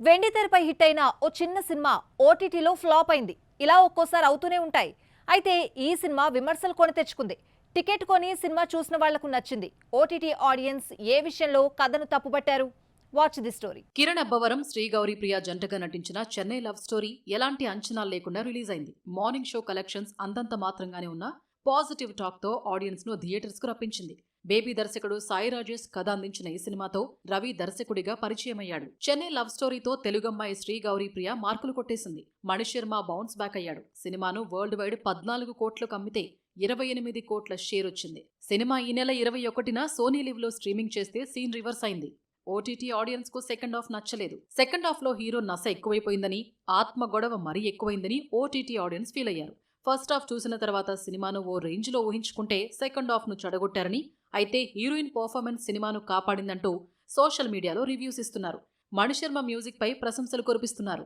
వెండితెరపై hit అయిన ఓ చిన్న cinema ఓటీటీలో ఫ్లాప్ అయింది. ఇలా ఒక్కోసారి అవుతూనే ఉంటాయి. అయితే ఈ సినిమా విమర్శలు కొని తెచ్చుకుంది. టికెట్ కొని సినిమా చూసిన వాళ్లకు నచ్చింది. ఓటీటీ ఆడియన్స్ ఏ విషయంలో కథను తప్పుపట్టారు? Watch the story. Kiran Abbavaram, Sri Gowri Priya జంటగా నటించిన చెన్నై లవ్ స్టోరీ ఎలాంటి అంచనాలు లేకుండా రిలీజ్ అయింది. మార్నింగ్ షో కలెక్షన్స్ అంతంత మాత్రంగానే ఉన్న పాజిటివ్ టాక్ తో ఆడియన్స్ ను థియేటర్స్ కు రప్పించింది. బేబీ దర్శకుడు సాయి రాజేష్ కథ అందించిన ఈ సినిమాతో రవి దర్శకుడిగా పరిచయమయ్యాడు. చెన్నై లవ్ స్టోరీతో తెలుగమ్మాయి శ్రీ గౌరీ ప్రియ మార్కులు కొట్టేసింది. మణిశర్మ బౌన్స్ బ్యాక్ అయ్యాడు. సినిమాను వరల్డ్ వైడ్ 14 కోట్లకు అమ్మితే 28 కోట్ల షేర్ వచ్చింది. సినిమా ఈ నెల 21న సోనీ లివ్ లో స్ట్రీమింగ్ చేస్తే సీన్ రివర్స్ అయింది. ఓటీటీ ఆడియన్స్ కు సెకండ్ హాఫ్ నచ్చలేదు. సెకండ్ హాఫ్ లో హీరో నస ఎక్కువైపోయిందని, ఆత్మ గొడవ మరీ ఎక్కువైందని ఓటీటీ ఆడియన్స్ ఫీల్ అయ్యారు. ఫస్ట్ హాఫ్ చూసిన తర్వాత సినిమాను ఓ రేంజ్ లో ఊహించుకుంటే సెకండ్ హాఫ్ ను చెడగొట్టారని, అయితే హీరోయిన్ పర్ఫార్మెన్స్ సినిమాను కాపాడిందంటూ సోషల్ మీడియాలో రివ్యూస్ ఇస్తున్నారు. మణిశర్మ మ్యూజిక్ పై ప్రశంసలు కురిపిస్తున్నారు.